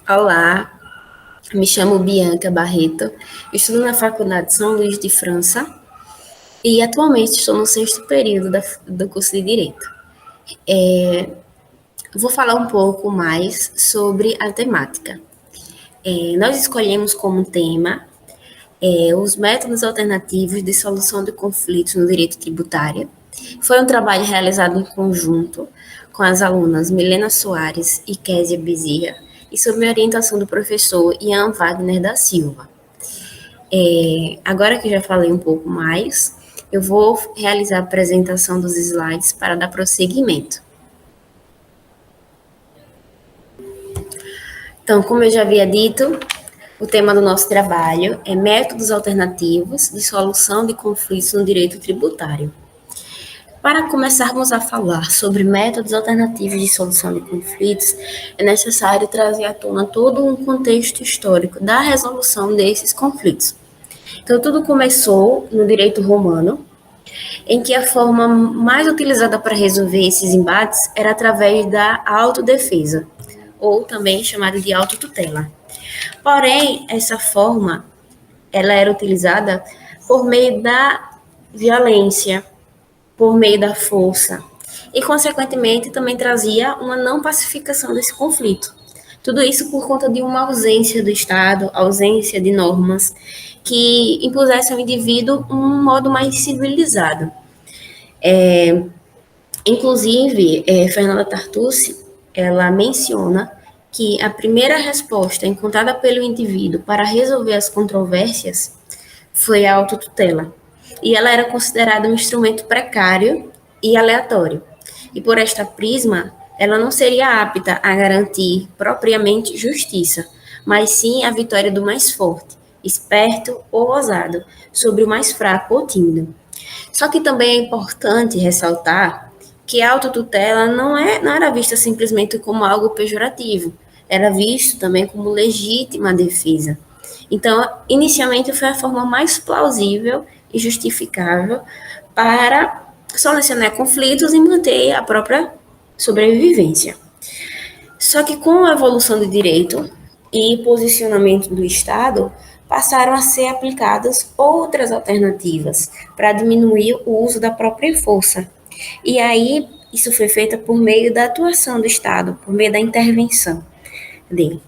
Olá, me chamo Bianca Barreto, estudo na Faculdade São Luís de França e atualmente estou no sexto período do curso de Direito. Vou falar um pouco mais sobre a temática. Nós escolhemos como tema os métodos alternativos de solução de conflitos no direito tributário. Foi um trabalho realizado em conjunto com as alunas Milena Soares e Késia Bezerra e sob a orientação do professor Ian Wagner da Silva. Agora que já falei um pouco mais, eu vou realizar a apresentação dos slides para dar prosseguimento. Então, como eu já havia dito, o tema do nosso trabalho é métodos alternativos de solução de conflitos no direito tributário. Para começarmos a falar sobre métodos alternativos de solução de conflitos, é necessário trazer à tona todo um contexto histórico da resolução desses conflitos. Então, tudo começou no direito romano, em que a forma mais utilizada para resolver esses embates era através da autodefesa, ou também chamada de autotutela. Porém, essa forma ela era utilizada por meio da violência, por meio da força, e, consequentemente, também trazia uma não pacificação desse conflito. Tudo isso por conta de uma ausência do Estado, ausência de normas que impusessem ao indivíduo um modo mais civilizado. Inclusive, Fernanda Tartucci, ela menciona que a primeira resposta encontrada pelo indivíduo para resolver as controvérsias foi a autotutela. E ela era considerada um instrumento precário e aleatório. E por esta prisma, ela não seria apta a garantir propriamente justiça, mas sim a vitória do mais forte, esperto ou ousado, sobre o mais fraco ou tímido. Só que também é importante ressaltar que a autotutela não era vista simplesmente como algo pejorativo, era visto também como legítima defesa. Então, inicialmente foi a forma mais plausível e justificável para solucionar conflitos e manter a própria sobrevivência. Só que com a evolução do direito e posicionamento do Estado, passaram a ser aplicadas outras alternativas para diminuir o uso da própria força. E aí, isso foi feito por meio da atuação do Estado, por meio da intervenção dele.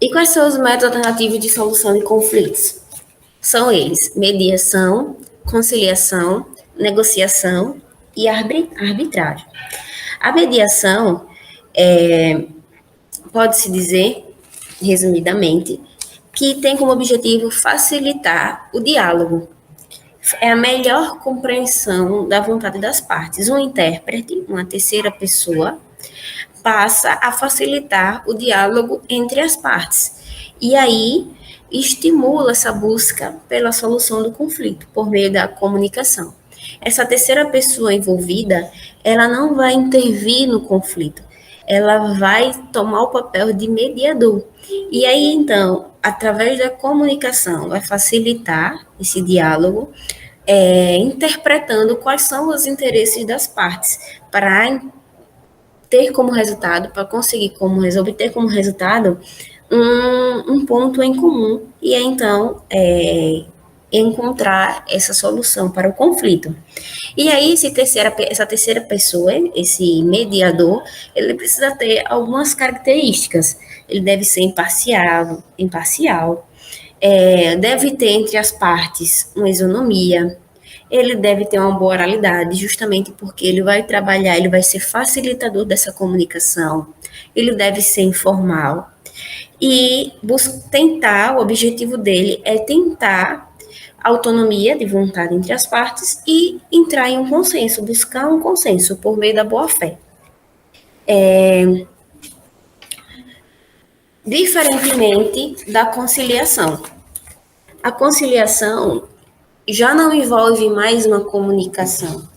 E quais são os métodos alternativos de solução de conflitos? São eles: mediação, conciliação, negociação e arbitragem. A mediação pode-se dizer, resumidamente, que tem como objetivo facilitar o diálogo. É a melhor compreensão da vontade das partes. Um intérprete, uma terceira pessoa, passa a facilitar o diálogo entre as partes. E aí estimula essa busca pela solução do conflito por meio da comunicação. Essa terceira pessoa envolvida, ela não vai intervir no conflito, ela vai tomar o papel de mediador. E aí, então, através da comunicação, vai facilitar esse diálogo, interpretando quais são os interesses das partes, para ter como resultado, para conseguir obter como resultado um ponto em comum e então encontrar essa solução para o conflito. E aí, essa terceira pessoa, esse mediador, ele precisa ter algumas características. Ele deve ser imparcial, deve ter entre as partes uma isonomia, ele deve ter uma boa oralidade, justamente porque ele vai trabalhar, ele vai ser facilitador dessa comunicação, ele deve ser informal, e o objetivo dele é tentar autonomia de vontade entre as partes e entrar em um consenso, buscar um consenso por meio da boa-fé. Diferentemente da conciliação. A conciliação já não envolve mais uma comunicação.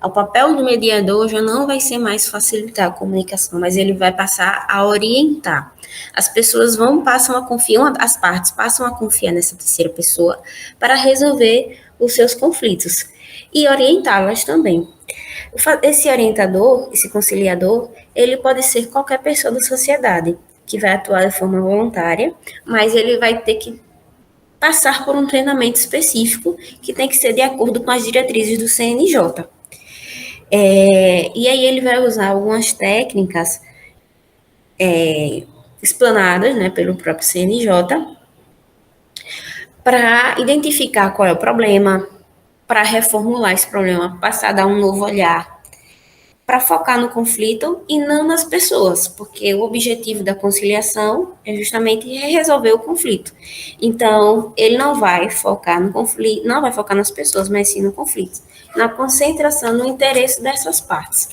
O papel do mediador já não vai ser mais facilitar a comunicação, mas ele vai passar a orientar. As pessoas as partes passam a confiar nessa terceira pessoa para resolver os seus conflitos e orientá-las também. Esse orientador, esse conciliador, ele pode ser qualquer pessoa da sociedade que vai atuar de forma voluntária, mas ele vai ter que passar por um treinamento específico que tem que ser de acordo com as diretrizes do CNJ. E aí ele vai usar algumas técnicas explanadas, né, pelo próprio CNJ para identificar qual é o problema, para reformular esse problema, passar a dar um novo olhar, para focar no conflito e não nas pessoas, porque o objetivo da conciliação é justamente resolver o conflito. Então, ele não vai focar no conflito, não vai focar nas pessoas, mas sim no conflito, na concentração no interesse dessas partes.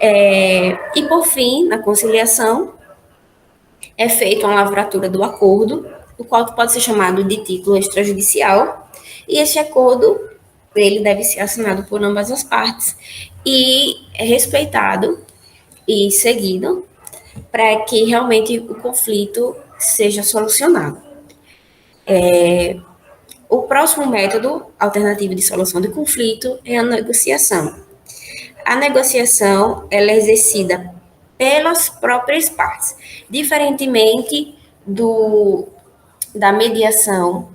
E por fim, na conciliação, é feita uma lavratura do acordo, o qual pode ser chamado de título extrajudicial, e esse acordo ele deve ser assinado por ambas as partes e é respeitado e seguido para que realmente o conflito seja solucionado. O próximo método alternativo de solução de conflito é a negociação. A negociação ela é exercida pelas próprias partes, diferentemente da mediação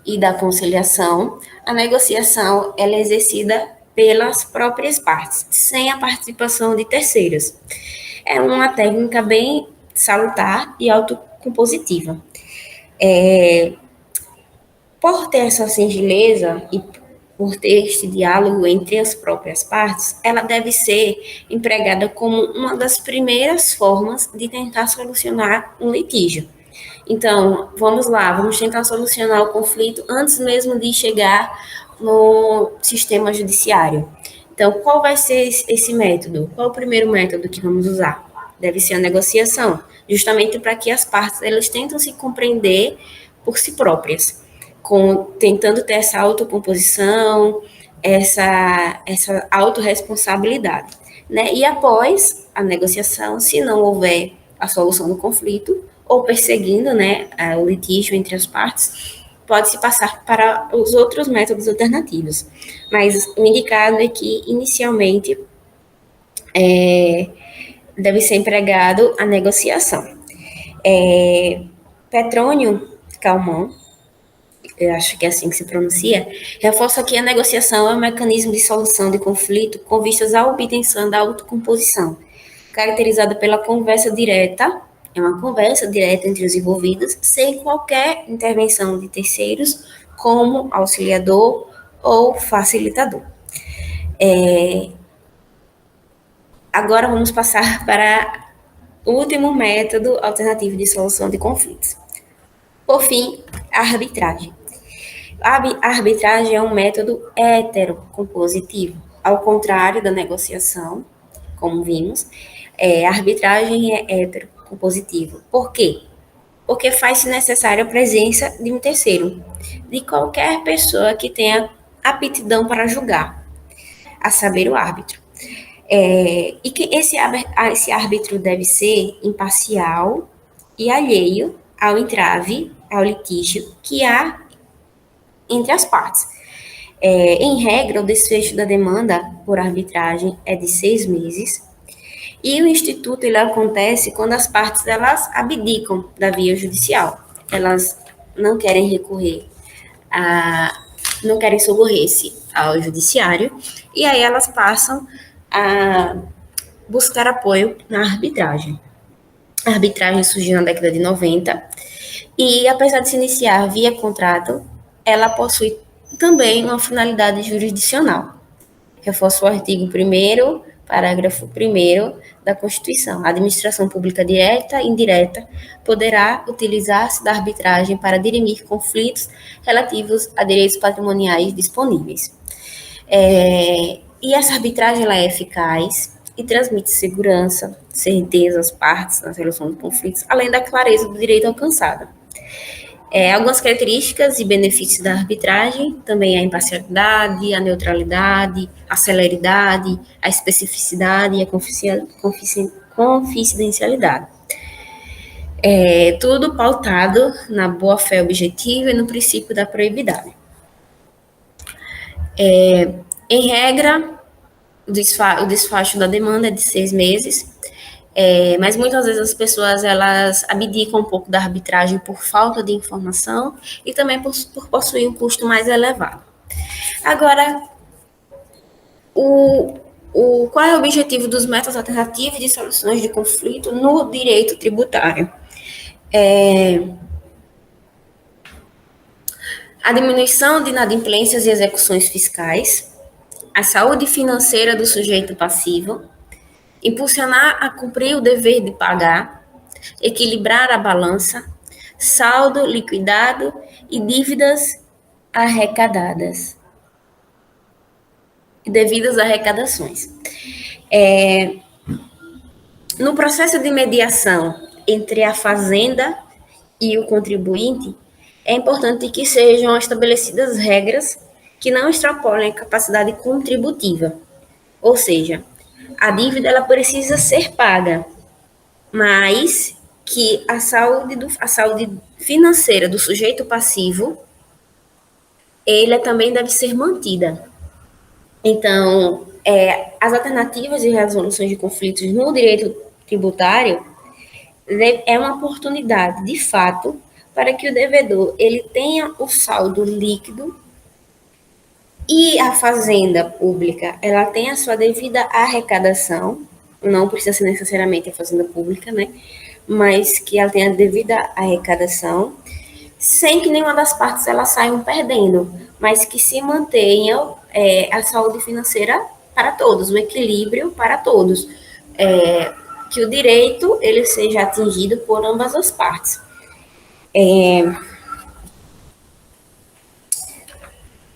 e da conciliação. A negociação ela é exercida pelas próprias partes, sem a participação de terceiros. É uma técnica bem salutar e autocompositiva. Por ter essa singeleza e por ter este diálogo entre as próprias partes, ela deve ser empregada como uma das primeiras formas de tentar solucionar um litígio. Então, vamos lá, vamos tentar solucionar o conflito antes mesmo de chegar no sistema judiciário. Então, qual vai ser esse método? Qual é o primeiro método que vamos usar? Deve ser a negociação, justamente para que as partes elas tentam se compreender por si próprias, tentando ter essa autocomposição, essa autorresponsabilidade. Né? E após a negociação, se não houver a solução do conflito, ou perseguindo, né, o litígio entre as partes, pode-se passar para os outros métodos alternativos. Mas o indicado é que, inicialmente, deve ser empregado a negociação. Petrônio Calmon, eu acho que é assim que se pronuncia, reforça que a negociação é um mecanismo de solução de conflito com vistas à obtenção da autocomposição, caracterizada pela conversa direta, é uma conversa direta entre os envolvidos, sem qualquer intervenção de terceiros, como auxiliador ou facilitador. Agora vamos passar para o último método alternativo de solução de conflitos. Por fim, a arbitragem. A arbitragem é um método heterocompositivo, ao contrário da negociação, como vimos, a arbitragem é heterocompositiva. Por quê? Porque faz-se necessária a presença de um terceiro, de qualquer pessoa que tenha aptidão para julgar, a saber, o árbitro. E que esse árbitro deve ser imparcial e alheio ao entrave, ao litígio que há entre as partes. Em regra, o desfecho da demanda por arbitragem é de 6 meses, e o instituto ele acontece quando as partes elas abdicam da via judicial. Elas não querem recorrer não querem socorrer-se ao judiciário, e aí elas passam a buscar apoio na arbitragem. A arbitragem surgiu na década de 90, e apesar de se iniciar via contrato, ela possui também uma finalidade jurisdicional. Reforça o artigo 1º, parágrafo 1º da Constituição. A administração pública direta e indireta poderá utilizar-se da arbitragem para dirimir conflitos relativos a direitos patrimoniais disponíveis. E essa arbitragem ela é eficaz e transmite segurança, certeza às partes na resolução de conflitos, além da clareza do direito alcançado. Algumas características e benefícios da arbitragem, também a imparcialidade, a neutralidade, a celeridade, a especificidade e a confidencialidade. Tudo pautado na boa-fé objetiva e no princípio da proibidade. Em regra, o despacho da demanda é de 6 meses, mas muitas vezes as pessoas elas abdicam um pouco da arbitragem por falta de informação e também por possuir um custo mais elevado. Agora, o, qual é o objetivo dos métodos alternativos de soluções de conflito no direito tributário? A diminuição de inadimplências e execuções fiscais, a saúde financeira do sujeito passivo, impulsionar a cumprir o dever de pagar, equilibrar a balança, saldo liquidado e dívidas arrecadadas, devidas arrecadações. No processo de mediação entre a fazenda e o contribuinte, é importante que sejam estabelecidas regras que não extrapolem a capacidade contributiva. Ou seja, a dívida ela precisa ser paga, mas que a saúde financeira do sujeito passivo, ele também deve ser mantida. Então, as alternativas de resoluções de conflitos no direito tributário é uma oportunidade, de fato, para que o devedor ele tenha o saldo líquido e a fazenda pública ela tem a sua devida arrecadação, não precisa ser necessariamente a fazenda pública, né? Mas que ela tenha a devida arrecadação, sem que nenhuma das partes elas saiam perdendo, mas que se mantenha a saúde financeira para todos, o equilíbrio para todos, que o direito ele seja atingido por ambas as partes.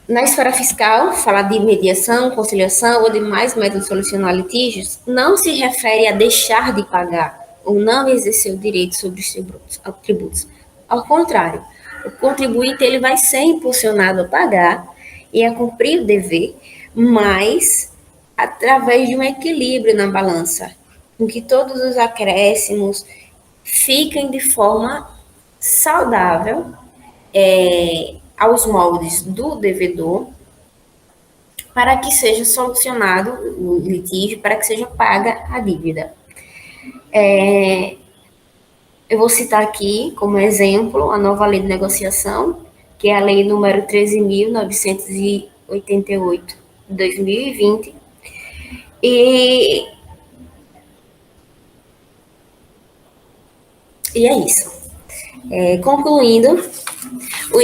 Na esfera fiscal, falar de mediação, conciliação ou demais métodos de solucionar litígios não se refere a deixar de pagar ou não exercer o direito sobre os tributos. Ao contrário, o contribuinte ele vai ser impulsionado a pagar e a cumprir o dever, mas através de um equilíbrio na balança, em que todos os acréscimos fiquem de forma saudável, aos moldes do devedor, para que seja solucionado o litígio, para que seja paga a dívida. Eu vou citar aqui como exemplo a nova lei de negociação, que é a lei número 13.988 de 2020, e é isso. Concluindo,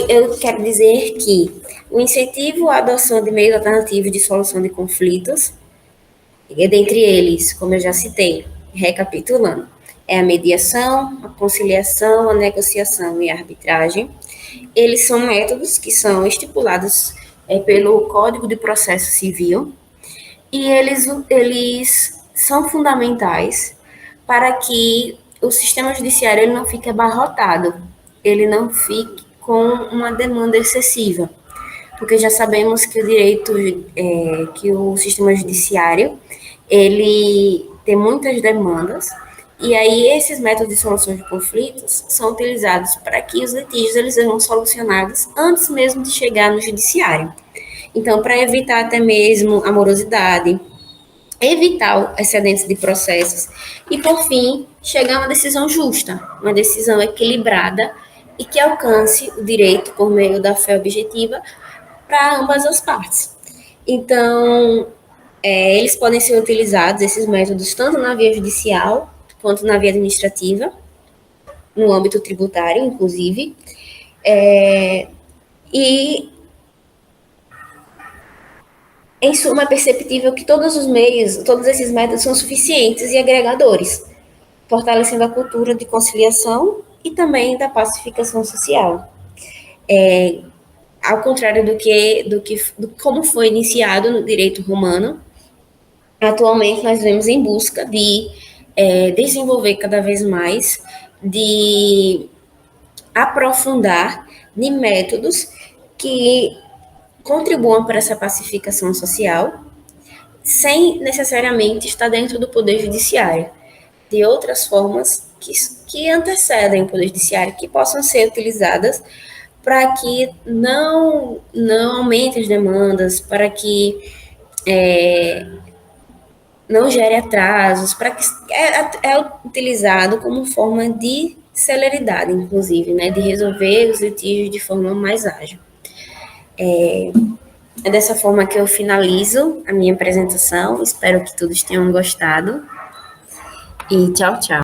eu quero dizer que o incentivo à adoção de meios alternativos de solução de conflitos, dentre eles, como eu já citei, recapitulando, é a mediação, a conciliação, a negociação e a arbitragem. Eles são métodos que são estipulados pelo Código de Processo Civil e eles são fundamentais para que o sistema judiciário ele não fique abarrotado, ele não fique com uma demanda excessiva, porque já sabemos que o direito, que o sistema judiciário, ele tem muitas demandas, e aí esses métodos de solução de conflitos são utilizados para que os litígios eles sejam solucionados antes mesmo de chegar no judiciário. Então, para evitar até mesmo a morosidade, evitar excedentes de processos e, por fim, chegar a uma decisão justa, uma decisão equilibrada e que alcance o direito por meio da fé objetiva para ambas as partes. Então, eles podem ser utilizados, esses métodos, tanto na via judicial quanto na via administrativa, no âmbito tributário, inclusive, e em suma, é perceptível que todos os meios, todos esses métodos são suficientes e agregadores, fortalecendo a cultura de conciliação e também da pacificação social. Ao contrário do como foi iniciado no direito romano, atualmente nós vemos em busca de desenvolver cada vez mais, de aprofundar de métodos que contribuam para essa pacificação social, sem necessariamente estar dentro do Poder Judiciário, de outras formas que antecedem o Poder Judiciário, que possam ser utilizadas para que não aumente as demandas, para que não gere atrasos, para que é utilizado como forma de celeridade, inclusive, né, de resolver os litígios de forma mais ágil. É dessa forma que eu finalizo a minha apresentação. Espero que todos tenham gostado. E tchau, tchau.